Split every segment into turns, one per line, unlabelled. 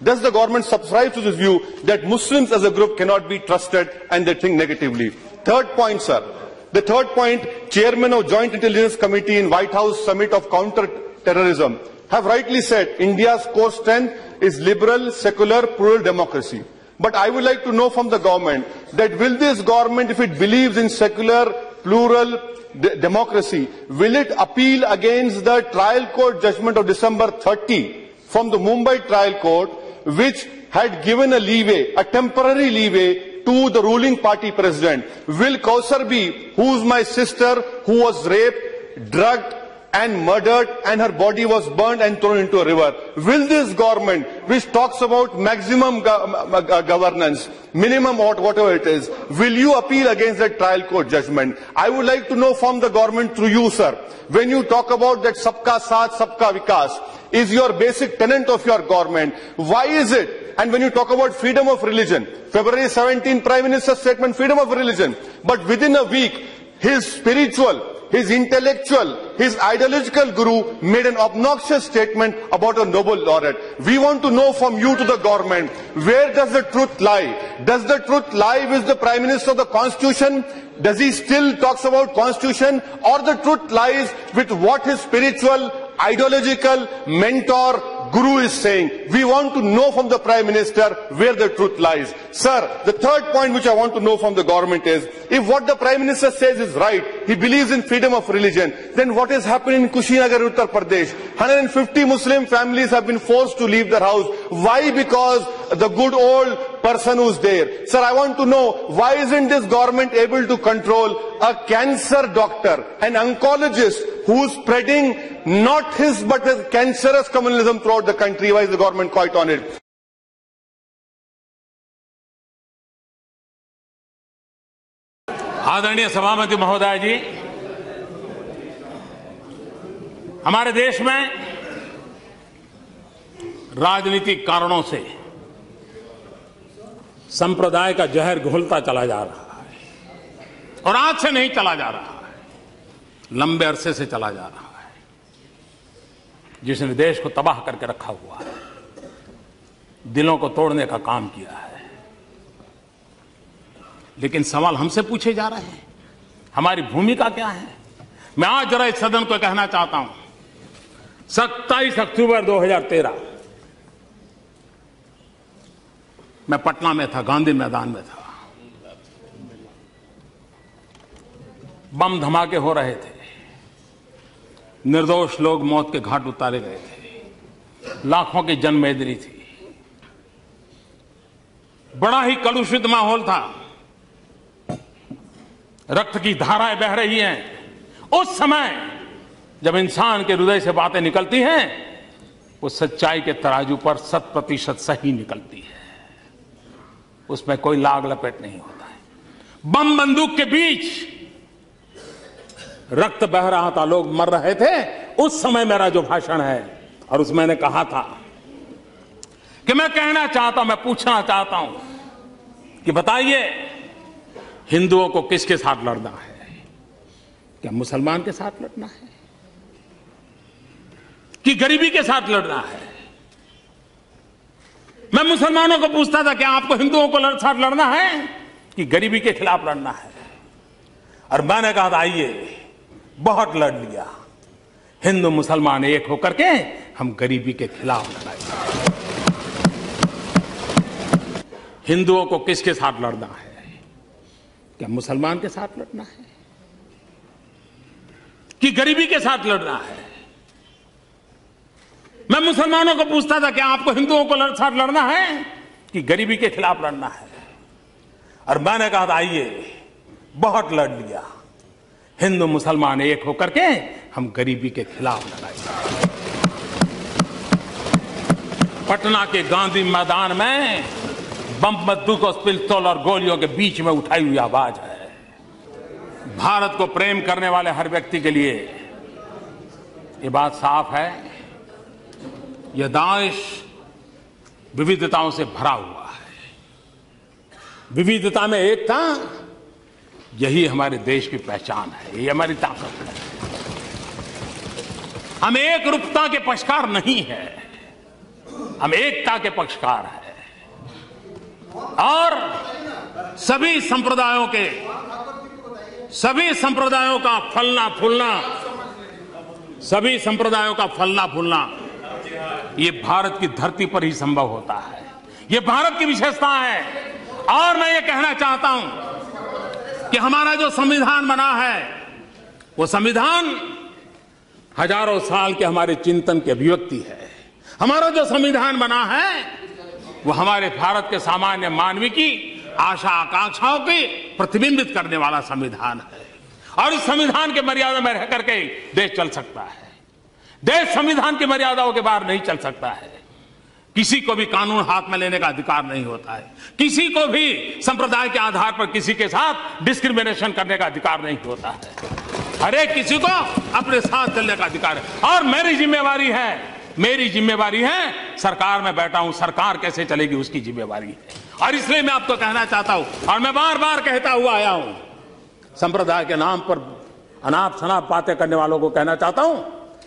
Does the government subscribe to this view that Muslims as a group cannot be trusted and they think negatively? Third point, sir. The third point, Chairman of Joint Intelligence Committee in White House Summit of Counter-Terrorism have rightly said India's core strength is liberal, secular, plural democracy. But I would like to know from the government that will this government, if it believes in secular, plural democracy, will it appeal against the trial court judgment of December 30 from the Mumbai trial court, which had given a leeway, a temporary leeway to the ruling party president? Will Kausar B, who's my sister, who was raped, drugged and murdered and her body was burned and thrown into a river, will this government, which talks about maximum governance, minimum or whatever it is, will you appeal against that trial court judgment? I would like to know from the government through you, sir, when you talk about that Sabka Saath, Sabka Vikas is your basic tenet of your government, why is it? And when you talk about freedom of religion, February 17, Prime Minister's statement, freedom of religion, but within a week, his spiritual, his intellectual, his ideological guru made an obnoxious statement about a Nobel laureate. We want to know from you to the government, where does the truth lie? Does the truth lie with the Prime Minister of the Constitution? Does he still talks about Constitution? Or the truth lies with what his spiritual, ideological mentor, guru is saying? We want to know from the Prime Minister where the truth lies. Sir, the third point which I want to know from the government is, if what the Prime Minister says is right, he believes in freedom of religion, then what is happening in Kushinagar, Uttar Pradesh? 150 Muslim families have been forced to leave their house. Why? Because the good old person who's there. Sir, I want to know, why isn't this government able to control a cancer doctor, an oncologist who's spreading not his but his cancerous communalism throughout the country? Why is the government quiet on it?
आदरणीय सभापति महोदय जी, हमारे देश में राजनीतिक कारणों से संप्रदाय का जहर घुलता चला जा रहा है और आज से नहीं चला जा रहा है, लंबे अरसे से चला जा रहा है, जिसने देश को तबाह करके रखा हुआ है, दिलों को तोड़ने का काम किया है। लेकिन सवाल हमसे पूछे जा रहे हैं, हमारी भूमिका क्या है? मैं आज जरा इस सदन को कहना चाहता हूं, 27 अक्टूबर 2013 मैं पटना में था, गांधी मैदान में था। बम धमाके हो रहे थे, निर्दोष लोग मौत के घाट उतारे गए थे, लाखों की जनमेदनी थी, बड़ा ही कलुषित माहौल था, रक्त की धाराएं बह रही हैं। उस समय जब इंसान के हृदय से बातें निकलती हैं, वो सच्चाई के तराजू पर 100% सही निकलती है, उसमें कोई लाग लपेट नहीं होता है। बम बंदूक के बीच रक्त बह रहा था, लोग मर रहे थे। उस समय मेरा जो भाषण है, और उसमें मैंने कहा था कि मैं कहना चाहता हूं, मैं पूछना चाहता हूं कि बताइए, हिंदुओं को किसके साथ लड़ना है? क्या मुसलमान के साथ लड़ना है कि गरीबी के साथ लड़ना है? मैं मुसलमानों को पूछता था कि आपको हिंदुओं को साथ लड़ना है कि गरीबी के खिलाफ लड़ना है? और मैंने कहा था, आइए, बहुत लड़ लिया, हिंदू मुसलमान एक होकर के हम गरीबी के खिलाफ लड़ाएंगे। हिंदुओं को किसके साथ लड़ना है? क्या मुसलमान के साथ लड़ना है कि गरीबी के साथ लड़ना है? मैं मुसलमानों को पूछता था कि आपको हिंदुओं को साथ लड़ना है कि गरीबी के खिलाफ लड़ना है? और मैंने कहा था, आइए, बहुत लड़ लिया, हिंदू मुसलमान एक होकर के हम गरीबी के खिलाफ लड़ाएंगे। पटना के गांधी मैदान में बम बंदूक और पिस्तौल और गोलियों के बीच में उठाई हुई आवाज है। भारत को प्रेम करने वाले हर व्यक्ति के लिए ये बात साफ है, यह दाइश विविधताओं से भरा हुआ है। विविधता में एकता, यही हमारे देश की पहचान है, ये हमारी ताकत है। हम एक रूपता के पक्षकार नहीं है, हम एकता के पक्षकार हैं और सभी संप्रदायों का फलना फूलना ये भारत की धरती पर ही संभव होता है। ये भारत की विशेषता है। और मैं ये कहना चाहता हूं कि हमारा जो संविधान बना है वो संविधान हजारों साल के हमारे चिंतन की अभिव्यक्ति है। हमारा जो संविधान बना है वो हमारे भारत के सामान्य मानवी की आशा आकांक्षाओं को प्रतिबिंबित करने वाला संविधान है। और इस संविधान के मर्यादा में रह करके देश चल सकता है। देश संविधान की मर्यादाओं के बाहर नहीं चल सकता है। किसी को भी कानून हाथ में लेने का अधिकार नहीं होता है। किसी को भी संप्रदाय के आधार पर किसी के साथ डिस्क्रिमिनेशन करने का अधिकार नहीं होता है। हर एक किसी को अपने साथ चलने का अधिकार है। और मेरी जिम्मेवारी है सरकार में बैठा हूं, सरकार कैसे चलेगी उसकी जिम्मेवारी है। और इसलिए मैं आपको कहना चाहता हूं और मैं बार बार कहता हुआ आया हूं, संप्रदाय के नाम पर अनाप शनाप बातें करने वालों को कहना चाहता हूं,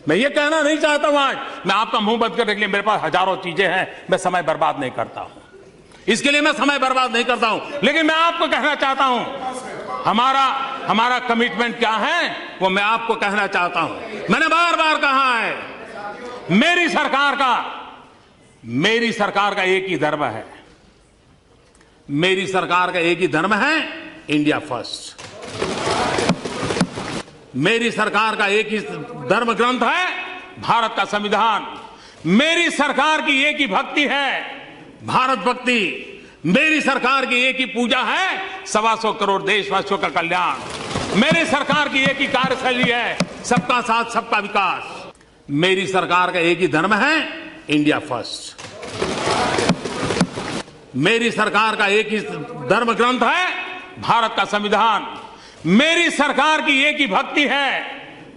मैं ये कहना नहीं चाहता हूं आज मैं आपका मुंह बंद करने के लिए, मेरे पास हजारों चीजें हैं, मैं समय बर्बाद नहीं करता हूं, इसके लिए मैं समय बर्बाद नहीं करता हूं। लेकिन मैं आपको कहना चाहता हूं हमारा कमिटमेंट क्या है वो मैं आपको कहना चाहता हूं। मैंने बार बार कहा है मेरी सरकार का एक ही धर्म है। मेरी सरकार का एक ही धर्म है इंडिया फर्स्ट। मेरी सरकार का एक ही धर्म ग्रंथ है भारत का संविधान। मेरी सरकार की एक ही भक्ति है भारत भक्ति। मेरी सरकार की एक ही पूजा है 125 करोड़ देशवासियों का कल्याण। मेरी सरकार की एक ही कार्यशैली है सबका साथ सबका विकास। मेरी सरकार का एक ही धर्म है इंडिया फर्स्ट। मेरी सरकार का एक ही धर्म ग्रंथ है भारत का संविधान। मेरी सरकार की एक ही भक्ति है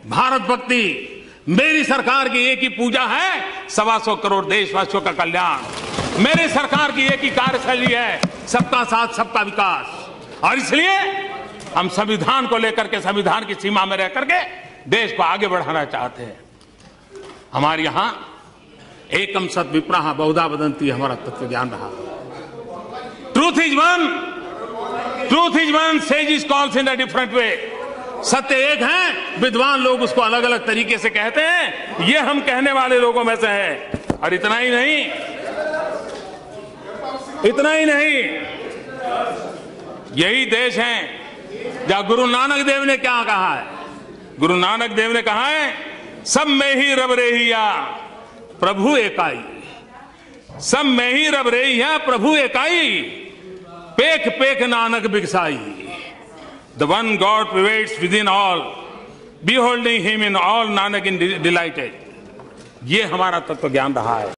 भारत भक्ति। मेरी सरकार की एक ही पूजा है 125 करोड़ देशवासियों का कल्याण। मेरी सरकार की एक ही कार्यशैली है सबका साथ सबका विकास। और इसलिए हम संविधान को लेकर के, संविधान की सीमा में रह करके देश को आगे बढ़ाना चाहते हैं। हमारे यहां एकम सत विप्रः बहुधा वदन्ति हमारा तत्व ज्ञान रहा। Truth is one, says calls in a different way. सत्य एक है, विद्वान लोग उसको अलग अलग तरीके से कहते हैं। ये हम कहने वाले लोगों में से है। और इतना ही नहीं, यही देश है जहां गुरु नानक देव ने क्या कहा है। गुरु नानक देव ने कहा है सब में ही रब रेहिया प्रभु एकाई। सब में ही रब रेहिया प्रभु एकाई, पेख पेख Nanak बिगसाई। The one God prevails within all, beholding him in all, Nanak in delighted। ये हमारा तत्व ज्ञान रहा है।